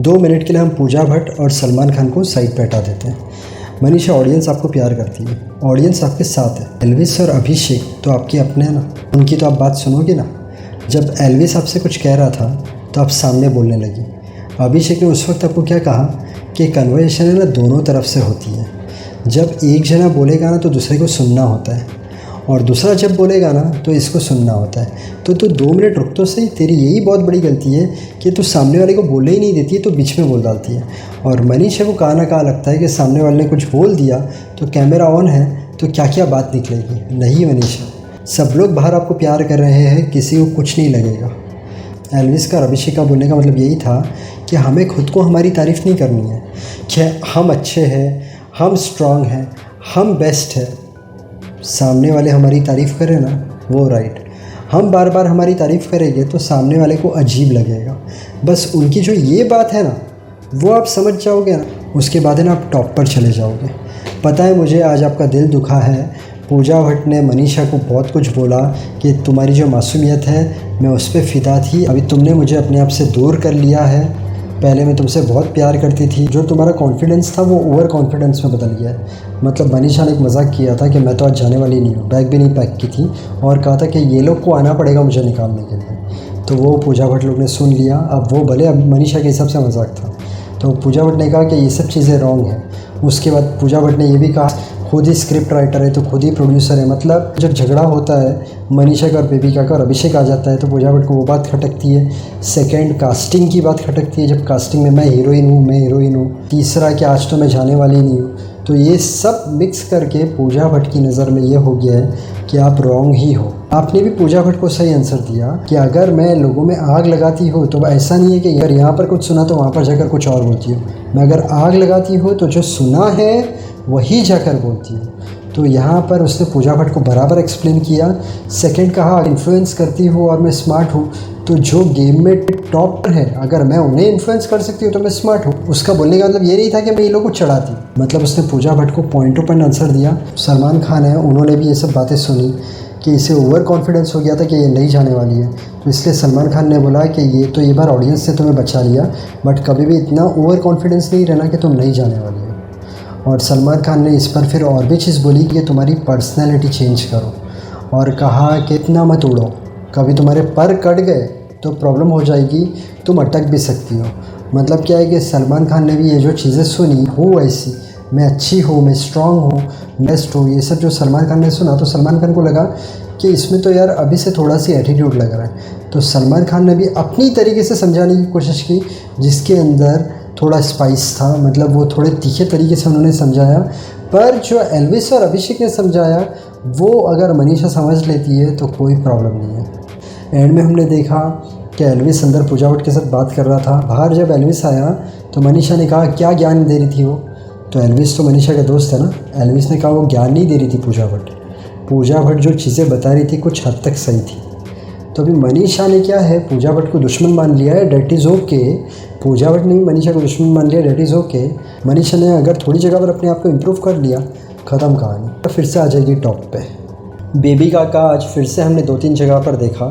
2 minute के लिए हम पूजा भट्ट और सलमान खान को साइड पे हटा देते हैं। मनीषा, ऑडियंस आपको प्यार करती है, ऑडियंस आपके साथ है। एल्विस और अभिषेक तो आपके अपने हैं ना, उनकी तो आप बात सुनोगे ना। जब एल्विस आपसे कुछ कह रहा था तो आप सामने बोलने लगी। अभिषेक ने उस वक्त आपको क्या कहा कि कन्वर्सेशन है ना दोनों तरफ से होती है। जब एक जना बोलेगा ना तो दूसरे को सुनना होता है, और दूसरा जब बोलेगा ना तो इसको सुनना होता है। तो तू 2 मिनट रुक तो सही। तेरी यही बहुत बड़ी गलती है कि तू सामने वाले को बोलने ही नहीं देती है, तो बीच में बोल डालती है। और मनीषा को कहा ना कहा लगता है कि सामने वाले ने कुछ बोल दिया तो कैमरा ऑन है तो क्या क्या बात निकलेगी। नहीं मनीषा, सब लोग बाहर आपको प्यार कर रहे हैं, किसी को कुछ नहीं लगेगा। एल्विस का और अभिषेक का बोलने का मतलब यही था कि हमें खुद को हमारी तारीफ़ नहीं करनी है कि हम अच्छे हैं, हम स्ट्रांग हैं, हम बेस्ट है। सामने वाले हमारी तारीफ़ करें ना वो राइट। हम बार बार हमारी तारीफ़ करेंगे तो सामने वाले को अजीब लगेगा। बस उनकी जो ये बात है ना वो आप समझ जाओगे ना, उसके बाद है ना आप टॉप पर चले जाओगे। पता है मुझे आज आपका दिल दुखा है। पूजा भट्ट ने मनीषा को बहुत कुछ बोला कि तुम्हारी जो मासूमियत है मैं उस पर फ़िदा थी, अभी तुमने मुझे अपने आप से दूर कर लिया है। पहले मैं तुमसे बहुत प्यार करती थी, जो तुम्हारा कॉन्फिडेंस था वो ओवर कॉन्फिडेंस में बदल गया है। मतलब मनीषा ने एक मजाक किया था कि मैं तो आज जाने वाली नहीं हूँ, बैग भी नहीं पैक की थी, और कहा था कि ये लोग को आना पड़ेगा मुझे निकालने के लिए। तो वो पूजा भट्ट लोग ने सुन लिया। अब वो भले अब मनीषा के हिसाब से मजाक था, तो पूजा भट्ट ने कहा कि ये सब चीज़ें रॉन्ग है। उसके बाद पूजा भट्ट ने ये भी कहा खुद ही स्क्रिप्ट राइटर है तो खुद ही प्रोड्यूसर है। मतलब जब झगड़ा होता है मनीषा का और बेबिका का और अभिषेक आ जाता है तो पूजा भट्ट को वो बात खटकती है। सेकंड, कास्टिंग की बात खटकती है, जब कास्टिंग में मैं हीरोइन हूँ। तीसरा कि आज तो मैं जाने वाली नहीं हूँ। तो ये सब मिक्स करके पूजा भट्ट की नज़र में ये हो गया है कि आप रॉन्ग ही हो। आपने भी पूजा भट्ट को सही आंसर दिया कि अगर मैं लोगों में आग लगाती हूँ तो ऐसा नहीं है कि अगर यहाँ पर कुछ सुना तो वहाँ पर जाकर कुछ और बोलती हूँ। मैं अगर आग लगाती हूँ तो जो सुना है वही जाकर बोलती हूँ। तो यहाँ पर उसने पूजा भट्ट को बराबर एक्सप्लेन किया। सेकंड कहा इन्फ्लुएंस करती हूँ और मैं स्मार्ट हूँ, तो जो गेम में टॉप पर है अगर मैं उन्हें इन्फ्लुएंस कर सकती हूँ तो मैं स्मार्ट हूँ। उसका बोलने का मतलब ये नहीं था कि मैं ये लोगों को चढ़ाती। मतलब उसने पूजा भट्ट को पॉइंट टू पॉइंट आंसर दिया। सलमान खान है, उन्होंने भी ये सब बातें सुनी कि इसे ओवर कॉन्फिडेंस हो गया था कि ये नहीं जाने वाली है, तो इसलिए सलमान खान ने बोला कि ये बार ऑडियंस ने तुम्हें बचा लिया, बट कभी भी इतना ओवर कॉन्फिडेंस नहीं रहना कि तुम नहीं जाने वाली है। और सलमान खान ने इस पर फिर और भी चीज़ बोली कि तुम्हारी पर्सनैलिटी चेंज करो, और कहा कि इतना मत उड़ो, कभी तुम्हारे पर कट गए तो प्रॉब्लम हो जाएगी, तुम अटक भी सकती हो। मतलब क्या है कि सलमान खान ने भी ये जो चीज़ें सुनी हो ऐसी, मैं अच्छी हूँ, मैं स्ट्रांग हूँ, बेस्ट हूँ, ये सब जो सलमान खान ने सुना तो सलमान खान को लगा कि इसमें तो यार अभी से थोड़ा सी एटीट्यूड लग रहा है। तो सलमान खान ने भी अपनी तरीके से समझाने की कोशिश की जिसके अंदर थोड़ा स्पाइस था। मतलब वो थोड़े तीखे तरीके से उन्होंने समझाया, पर जो एल्विस और अभिषेक ने समझाया वो अगर मनीषा समझ लेती है तो कोई प्रॉब्लम नहीं है। एंड में हमने देखा कि एल्विस अंदर पूजा भट्ट के साथ बात कर रहा था। बाहर जब एल्विस आया तो मनीषा ने कहा क्या ज्ञान दे रही थी वो, तो एल्विस तो मनीषा का दोस्त है ना। एल्विस ने कहा वो ज्ञान नहीं दे रही थी पूजा भट्ट जो चीज़ें बता रही थी कुछ हद तक सही थी। तो अभी मनीषा ने क्या है पूजा भट्ट को दुश्मन मान लिया है, that is okay. Pooja Bhatt ने भी मनीषा को दुश्मन मान लिया, डेट इज़ ओके। मनीषा ने अगर थोड़ी जगह पर अपने आप को इम्प्रूव कर लिया, ख़त्म कहानी, तो फिर से आ जाएगी टॉप पे। बेबिका का आज फिर से हमने 2-3 जगह पर देखा।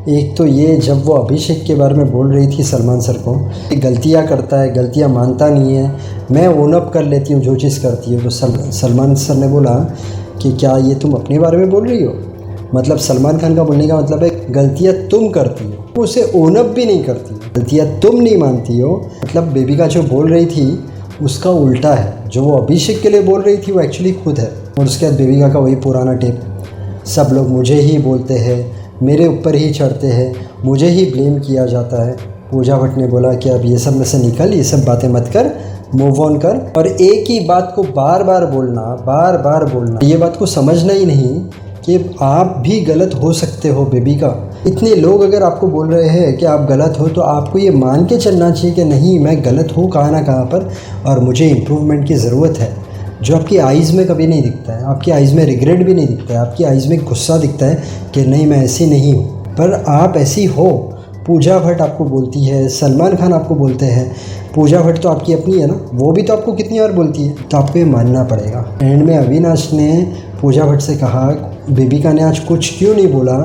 एक तो ये जब वो अभिषेक के बारे में बोल रही थी सलमान सर को कि गलतियाँ करता है, गलतियाँ मानता नहीं है, मैं ओन अप कर लेती हूँ जो चीज़ करती है। तो सलमान सर ने बोला कि क्या ये तुम अपने बारे में बोल रही हो। मतलब सलमान खान का बोलने का मतलब है गलतियाँ तुम करती हो, वो उसे ओन अप भी नहीं करती, गलतियाँ तुम नहीं मानती हो। मतलब बेबिका जो बोल रही थी उसका उल्टा है, जो वो अभिषेक के लिए बोल रही थी वो एक्चुअली खुद है। और उसके बाद बेबिका का वही पुराना टेप, सब लोग मुझे ही बोलते हैं, मेरे ऊपर ही चढ़ते हैं, मुझे ही ब्लेम किया जाता है। पूजा भट्ट ने बोला कि अब ये सब में से निकल, ये सब बातें मत कर, मूव ऑन कर। और एक ही बात को बार बार बोलना, ये बात को समझना ही नहीं कि आप भी गलत हो सकते हो। बेबिका, इतने लोग अगर आपको बोल रहे हैं कि आप गलत हो तो आपको ये मान के चलना चाहिए कि नहीं मैं गलत हूँ कहाँ ना कहाँ पर और मुझे इम्प्रूवमेंट की ज़रूरत है। जो आपकी आइज़ में कभी नहीं दिखता है, आपकी आइज़ में रिग्रेट भी नहीं दिखता है, आपकी आइज़ में गुस्सा दिखता है कि नहीं मैं ऐसी नहीं हूँ, पर आप ऐसी हो। पूजा भट्ट आपको बोलती है, सलमान खान आपको बोलते हैं, पूजा भट्ट तो आपकी अपनी है ना, वो भी तो आपको कितनी बार बोलती है, तो आपको ये मानना पड़ेगा। एंड में अविनाश ने पूजा भट्ट से कहा बेबिका ने आज कुछ क्यों नहीं बोला,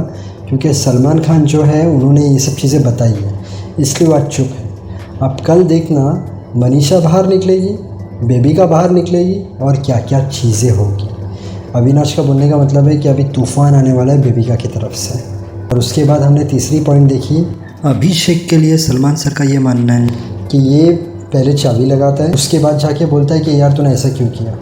क्योंकि सलमान खान जो है उन्होंने ये सब चीज़ें बताई है, इसलिए वो आज चुप है। अब कल देखना मनीषा बाहर निकलेगी, बेबिका बाहर निकलेगी और क्या क्या चीज़ें होगी। अविनाश का बोलने का मतलब है कि अभी तूफ़ान आने वाला है बेबिका की तरफ से। और उसके बाद हमने तीसरी पॉइंट देखी, अभिषेक के लिए सलमान सर का ये मानना है कि ये पहले चाबी लगाता है, उसके बाद जाके बोलता है कि यार तूने ऐसा क्यों किया,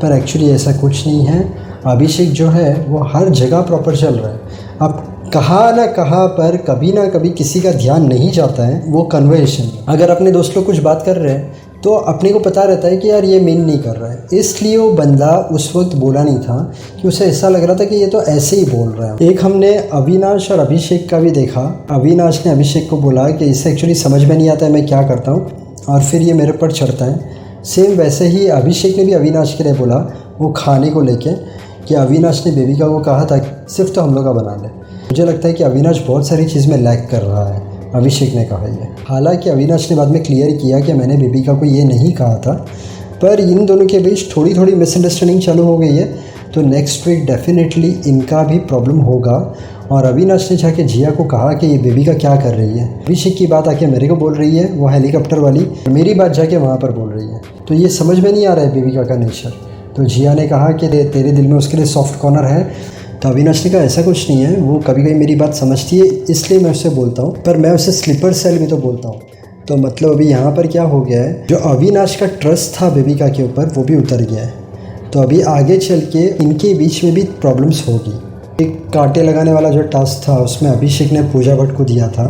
पर एक्चुअली ऐसा कुछ नहीं है। अभिषेक जो है वो हर जगह प्रॉपर चल रहा है। अब कहाँ ना कहाँ पर कभी ना कभी किसी का ध्यान नहीं जाता है वो कन्वर्सेशन। अगर अपने दोस्त लोग कुछ बात कर रहे हैं तो अपने को पता रहता है कि यार ये मीन नहीं कर रहा है, इसलिए वो बंदा उस वक्त बोला नहीं था कि उसे ऐसा लग रहा था कि ये तो ऐसे ही बोल रहा है। एक हमने अविनाश और अभिषेक का भी देखा। अविनाश ने अभिषेक को बोला कि इसे एक्चुअली समझ में नहीं आता है मैं क्या करता हूँ, और फिर ये मेरे पर चढ़ता है। सेम वैसे ही अभिषेक ने भी अविनाश के लिए बोला वो खाने को लेके कि अविनाश ने बेबिका को कहा था सिर्फ तो हम लोग का बना ले। मुझे लगता है कि अविनाश बहुत सारी चीज़ में लैग कर रहा है, अभिषेक ने कहा ये। हालांकि अविनाश ने बाद में क्लियर किया कि मैंने बेबिका को ये नहीं कहा था, पर इन दोनों के बीच थोड़ी थोड़ी मिसअंडरस्टैंडिंग चालू हो गई है। तो नेक्स्ट वीक डेफिनेटली इनका भी प्रॉब्लम होगा। और अविनाश ने जाके जिया को कहा कि ये बेबिका क्या कर रही है। अभिषेक की बात आके मेरे को बोल रही है वो हेलीकॉप्टर वाली, मेरी बात जाके वहाँ पर बोल रही है। तो ये समझ में नहीं आ रहा है बेबिका का नेचर। तो जिया ने कहा कि तेरे दिल में उसके लिए सॉफ्ट कॉर्नर है। तो अविनाश ने कहा ऐसा कुछ नहीं है, वो कभी कभी मेरी बात समझती है इसलिए मैं उससे बोलता हूँ, पर मैं उसे स्लीपर सेल भी तो बोलता हूँ। तो मतलब अभी यहाँ पर क्या हो गया है, जो अविनाश का ट्रस्ट था बेबिका के ऊपर वो भी उतर गया है। तो अभी आगे चल के इनके बीच में भी प्रॉब्लम्स होगी। एक कांटे लगाने वाला जो टास्क था उसमें अभिषेक ने पूजा भट्ट को दिया था,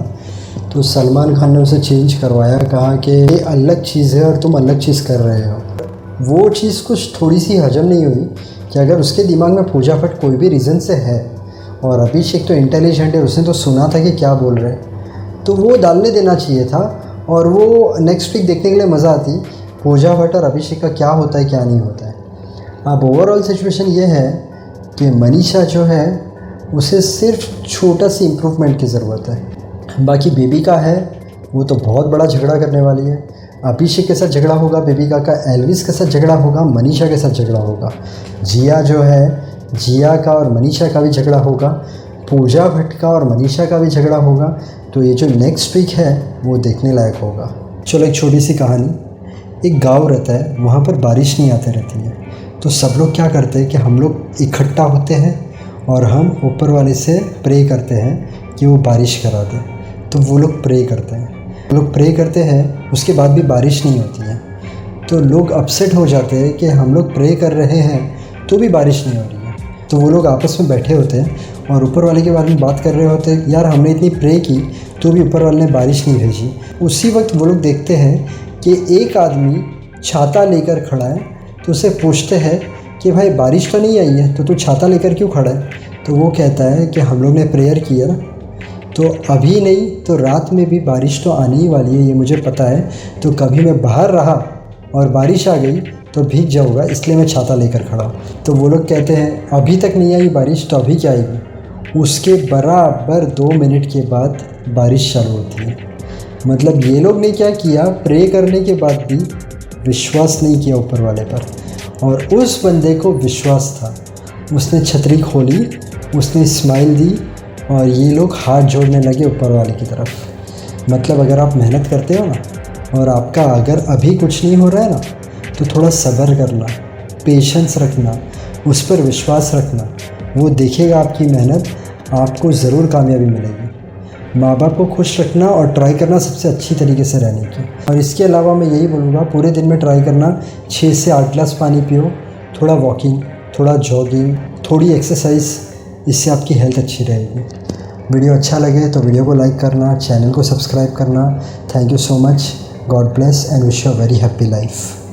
तो सलमान खान ने उसे चेंज करवाया, कहा कि ये अलग चीज़ है और तुम अलग चीज़ कर रहे हो। वो चीज़ कुछ थोड़ी सी हजम नहीं हुई कि अगर उसके दिमाग में पूजा भट्ट कोई भी रीज़न से है और अभिषेक तो इंटेलिजेंट है, उसने तो सुना था कि क्या बोल रहे हैं, तो वो डालने देना चाहिए था और वो नेक्स्ट वीक देखने के लिए मज़ा आती पूजा भट्ट और अभिषेक का क्या होता है क्या नहीं होता है। अब ओवरऑल सिचुएशन ये है कि मनीषा जो है उसे सिर्फ छोटा सी इम्प्रूवमेंट की ज़रूरत है। बाकी बेबिका है वो तो बहुत बड़ा झगड़ा करने वाली है। अभिषेक के साथ झगड़ा होगा बेबिका का, एल्विस के साथ झगड़ा होगा, मनीषा के साथ झगड़ा होगा, जिया जो है जिया का और मनीषा का भी झगड़ा होगा, पूजा भट्ट का और मनीषा का भी झगड़ा होगा। तो ये जो नेक्स्ट वीक है वो देखने लायक होगा। चलो एक छोटी सी कहानी, एक गांव रहता है, वहाँ पर बारिश नहीं आती रहती है। तो सब लोग क्या करते हैं कि हम लोग इकट्ठा होते हैं और हम ऊपर वाले से प्रे करते हैं कि वो बारिश करा दे। तो वो लोग प्रे करते हैं, लोग प्रे करते हैं, उसके बाद भी बारिश नहीं होती है। तो लोग अपसेट हो जाते हैं कि हम लोग प्रे कर रहे हैं तो भी बारिश नहीं हो रही है। तो वो लोग आपस में बैठे होते हैं और ऊपर वाले के बारे में बात कर रहे होते हैं, यार हमने इतनी प्रे की तो भी ऊपर वाले ने बारिश नहीं भेजी। उसी वक्त वो लोग देखते हैं कि एक आदमी छाता लेकर खड़ा है, तो उसे पूछते हैं कि भाई बारिश तो नहीं आई है तो तू छाता लेकर क्यों खड़ा है। तो वो कहता है कि हम लोग ने प्रेयर किया ना, तो अभी नहीं तो रात में भी बारिश तो आने ही वाली है, ये मुझे पता है। तो कभी मैं बाहर रहा और बारिश आ गई तो भीग जाऊँगा, इसलिए मैं छाता लेकर खड़ा हूँ। तो वो लोग कहते हैं अभी तक नहीं आई बारिश तो अभी क्या आएगी। उसके बराबर 2 मिनट के बाद बारिश चालू होती है। मतलब ये लोग ने क्या किया, प्रे करने के बाद भी विश्वास नहीं किया ऊपर वाले पर, और उस बंदे को विश्वास था। उसने छतरी खोली, उसने स्माइल दी और ये लोग हाथ जोड़ने लगे ऊपर वाले की तरफ। मतलब अगर आप मेहनत करते हो ना और आपका अगर अभी कुछ नहीं हो रहा है ना, तो थोड़ा सब्र करना, पेशेंस रखना, उस पर विश्वास रखना, वो देखेगा आपकी मेहनत, आपको ज़रूर कामयाबी मिलेगी। माँ बाप को खुश रखना और ट्राई करना सबसे अच्छी तरीके से रहने की। और इसके अलावा मैं यही बोलूँगा, पूरे दिन में ट्राई करना 6 से 8 गिलास पानी पियो, थोड़ा वॉकिंग, थोड़ा जॉगिंग, थोड़ी एक्सरसाइज, इससे आपकी हेल्थ अच्छी रहेगी। वीडियो अच्छा लगे तो वीडियो को लाइक करना, चैनल को सब्सक्राइब करना। Thank you so much, God bless and wish you a very happy life.